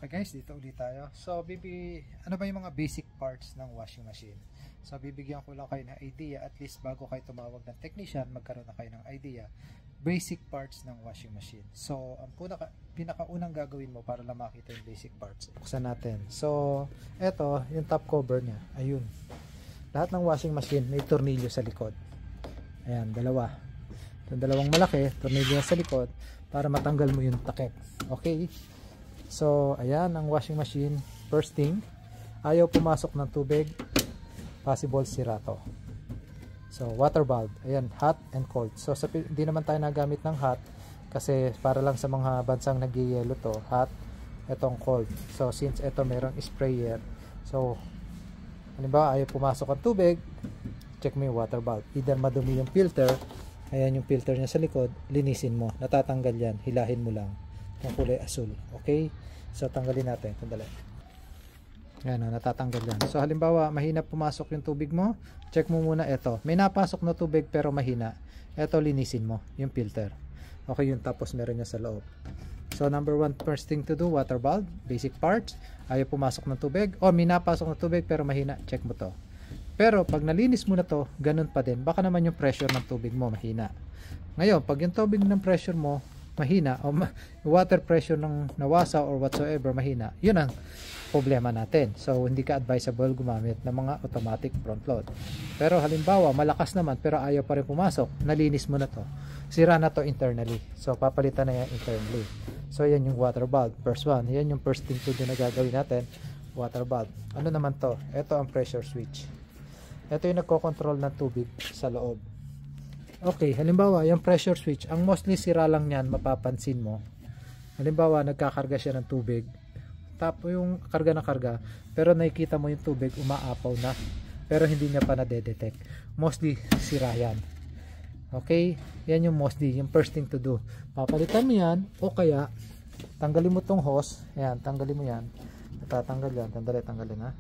Okay guys, dito ulit tayo. So, ano ba yung mga basic parts ng washing machine? So, bibigyan ko lang kayo ng idea, at least bago kayo tumawag ng technician, magkaroon na kayo ng idea. Basic parts ng washing machine. So, ang pinakaunang gagawin mo para lang makita yung basic parts. Buksan natin. So, eto, yung top cover niya. Ayun. Lahat ng washing machine may tornilyo sa likod. Ayan, dalawa. Yung dalawang malaki, tornilyo sa likod para matanggal mo yung takip. Okay? So, ayan ang washing machine. First thing, ayaw pumasok ng tubig. Possible sira to. So, water valve. Ayan, hot and cold. So, hindi naman tayo nagamit ng hot kasi para lang sa mga bansang nag-yellow to. Hot, etong cold. So, since ito merong sprayer. So, halimbawa, ayaw pumasok ang tubig. Check mo yung water valve. Either madumi yung filter. Ayan yung filter niya sa likod. Linisin mo. Natatanggal yan. Hilahin mo lang. Yung kulay asul. Okay? So, tanggalin natin. Sandali. Ayan, natatanggal yan. So, halimbawa, mahina pumasok yung tubig mo. Check mo muna ito. May napasok na tubig pero mahina. Ito, linisin mo. Yung filter. Okay, yung tapos meron niya sa loob. So, number one, first thing to do, water valve. Basic parts. Ayaw pumasok ng tubig. O, may napasok na tubig pero mahina. Check mo to. Pero, pag nalinis mo na to, ganun pa din. Baka naman yung pressure ng tubig mo mahina. Ngayon, pag yung tubig ng pressure mo mahina o water pressure ng nawasa or whatsoever mahina, yun ang problema natin. So hindi ka advisable gumamit ng mga automatic front load. Pero halimbawa malakas naman pero ayaw pa rin pumasok, nalinis mo na to, sira na to internally, so papalitan na yan internally. So yan yung water valve, first one. Yan yung first thing to do na gagawin natin, water valve. Ano naman to? Ito ang pressure switch. Ito yung nagko-control ng tubig sa loob. Okay, halimbawa, yung pressure switch, ang mostly sira lang niyan, mapapansin mo. Halimbawa, nagkakarga siya ng tubig. Tapos yung karga na karga, pero nakikita mo yung tubig, umaapaw na. Pero hindi niya pa na-detect. Mostly, sira yan. Okay? Yan yung mostly, yung first thing to do. Papalitan mo yan, o kaya, tanggalin mo tong hose. Ayan, tanggalin mo yan. Natatanggal yan. Tanggalin ha.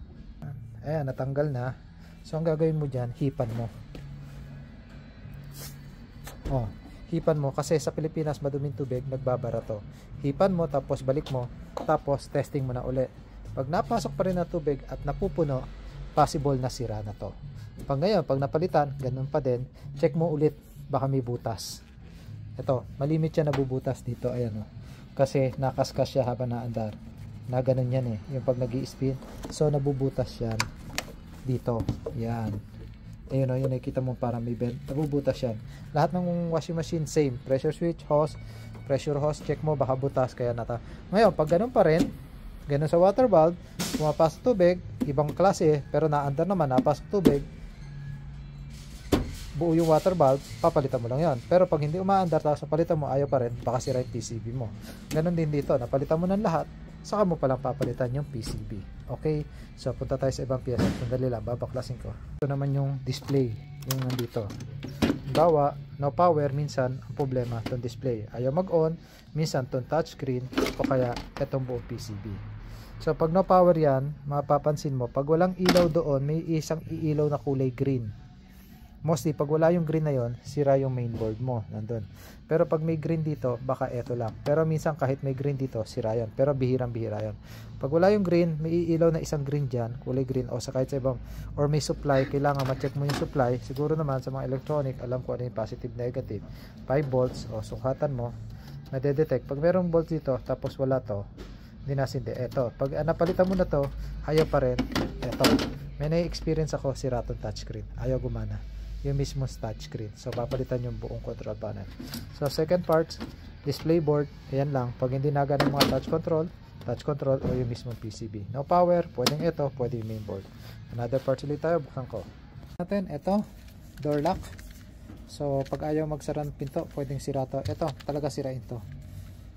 Ayan, natanggal na. So, ang gagawin mo dyan, hipan mo. Oh, hipan mo kasi sa Pilipinas maduming tubig, nagbabara to. Hipan mo tapos balik mo, tapos testing mo na uli. Pag napasok pa rin na tubig at napupuno, possible na sira na to. Pag ngayon, pag napalitan, ganun pa din, check mo ulit, baka may butas. Ito, malimit siya nabubutas dito, ayan o. Kasi nakaskas siya habang naandar. Na ganun yan eh, yung pag nag-i-spin. So, nabubutas yan dito. Yan. Ayun o, yun nakikita mo parang may bend, nabubutas yan. Lahat ng washing machine same, pressure switch, hose, pressure hose, check mo baka butas kaya ngayon pag ganun pa rin, ganun sa water valve, pumapasok tubig, ibang klase pero naandar naman, napasok tubig, buo yung water valve, papalitan mo lang yan. Pero pag hindi umaandar tapos napalitan mo, ayaw pa rin, baka sira yung PCB mo. Ganun din dito, napalitan mo ng lahat, saka mo palang papalitan yung PCB. Okay, so punta tayo sa ibang piyesa. Sandali lang, babaklasin ko. Ito naman yung display, yung nandito. Bawa, no power, minsan ang problema itong display. Ayaw mag-on, minsan itong touchscreen, o kaya itong buong PCB. So pag no power yan, mapapansin mo, pag walang ilaw doon, may isang iilaw na kulay green. Mostly, pag wala yung green na yon, sira yung mainboard mo, nandun. Pero pag may green dito, baka eto lang. Pero minsan kahit may green dito, sira yan. Pero bihirang-bihira yan. Pag wala yung green, may iilaw na isang green dyan, kulay green, o sa kahit sa ibang, or may supply, kailangan ma-check mo yung supply. Siguro naman sa mga electronic, alam ko ano yung positive, negative. 5 volts, o sukatan mo, nadedetect. Pag merong volts dito, tapos wala to, hindi nasindi. Eto, pag napalitan mo na to, ayaw pa rin. Eto, may na-experience ako, sira tong touchscreen. Ayaw gumana. Yung mismo touchscreen. So, papalitan yung buong control panel. So, second part, display board. Ayan lang. Pag hindi naga ng mga touch control o yung mismo PCB. No power, pwedeng ito, pwede yung mainboard. Another part ulit tayo, buksan ko. Natin, ito, door lock. So, pag ayaw magsara ng pinto, pwedeng sira to. Ito, talaga sirain to.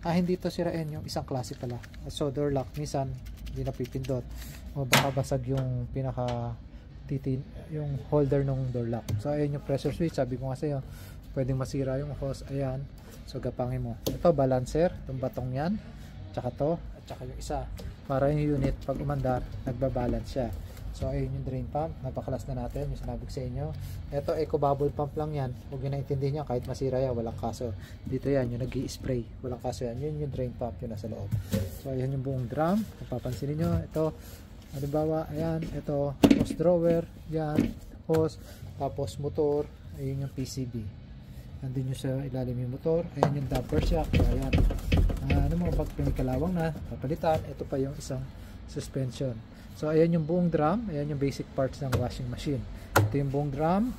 Hindi to sirain, yung isang klase pala. So, door lock, minsan, hindi napipindot. O baka basag yung yung holder ng door lock. So ayan yung pressure switch, sabi ko nga sa'yo, pwedeng masira yung hose. Ayan, so gapangin mo. Ito balancer, itong batong yan, tsaka to, at tsaka yung isa, para yung unit pag umandar, nagbabalance siya. So ayun yung drain pump, napaklas na natin yung sinabi ko sa inyo. Ito eco bubble pump lang yan, huwag nyo naintindihan nyo, kahit masira yan, walang kaso. Dito yan, yung nag-i-spray, walang kaso yan, yun yung drain pump, yun nasa loob. So ayan yung buong drum, kung papansinin nyo, ito, halimbawa, ayan, ito, hose drawer, yan, hose, tapos motor, ayun yung PCB. Nandun yung sa ilalim yung motor, ayan yung damper shock, ayan. Ano mga pag pinikalawang na, papalitan, ito pa yung isang suspension. So ayan yung buong drum, ayan yung basic parts ng washing machine. Ito yung buong drum,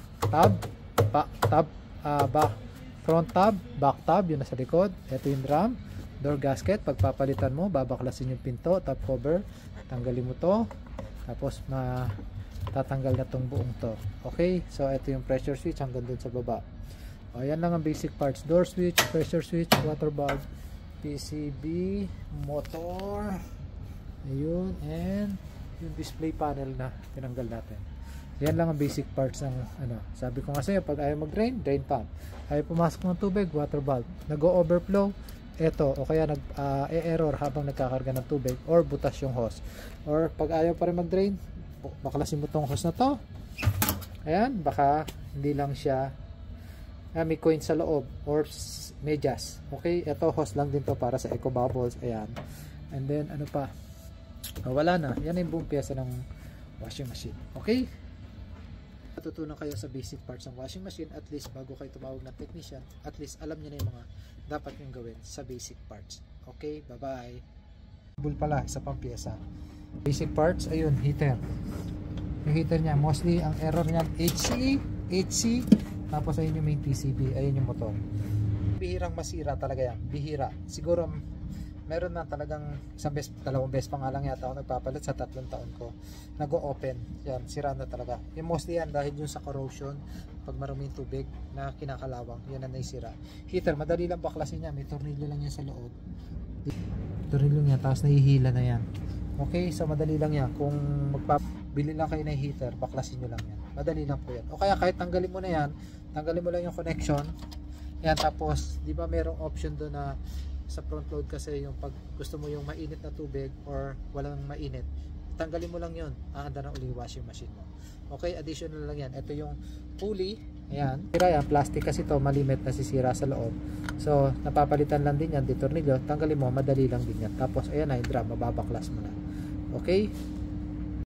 front tab, back tab, yun nasa likod. Ito yung drum, door gasket, pagpapalitan mo, babaklasin yung pinto, top cover, tanggalin mo to, tapos tatanggal na tong buong to. Okay, so ito yung pressure switch hanggang dun sa baba. O, ayan lang ang basic parts, door switch, pressure switch, water valve, PCB, motor, ayun, and yung display panel na tinanggal natin. Yan lang ang basic parts ng ano. Sabi ko nga sa'yo, pag ayaw mag-drain, drain pump. Ayaw pumasok ng tubig, water valve. Nag-o-overflow, eto, o kaya nag-error habang nagkakarga ng tubig, or butas yung hose. Or pag ayaw pa rin mag-drain, baklasin mo tong hose na to. Ayan, baka hindi lang siya may coin sa loob or medyas. Okay, eto hose lang din to para sa eco bubbles. Ayan. And then ano pa? Wala na. Yan yung buong pyesa ng washing machine. Okay? Natutunan kayo sa basic parts ng washing machine, at least bago kayo tumawag ng technician, at least alam niyo na yung mga dapat nyong gawin sa basic parts. Okay? Bye-bye. Pala, isa pang pyesa. Basic parts, ayun, heater. Yung heater niya, mostly ang error niyan, HC, tapos ayun yung main PCB, ayun yung motor. Bihirang masira talaga yan. Bihira. Siguro meron na talagang isang beses, dalawang beses pa nga lang yata ako nagpapalit sa 3 taon ko. Nag-o-open. Yan, sira na talaga. Yung mostly yan dahil yung sa corrosion, pag maruming tubig na kinakalawang, yan na naisira. Heater, madali lang baklasin niya. May tornilyo lang yan sa loob. Tornilyo niya, tapos nahihila na yan. Okay, so madali lang yan. Kung magpabili lang kayo ng heater, baklasin nyo lang yan. Madali lang po yan. O kaya kahit tanggalin mo na yan, tanggalin mo lang yung connection. Yan, tapos, di ba merong option doon na sa front load kasi yung pag gusto mo yung mainit na tubig or walang mainit, tanggalin mo lang yun, aanda na uli washing machine mo. Okay, additional lang yan. Ito yung pulley, ayan, sira yan, plastic kasi to, malimit, nasisira sa loob, so napapalitan lang din yan, di tornilyo, tanggalin mo, madali lang din yan. Tapos ayan na yung drum, mababaklas mo na. Okay.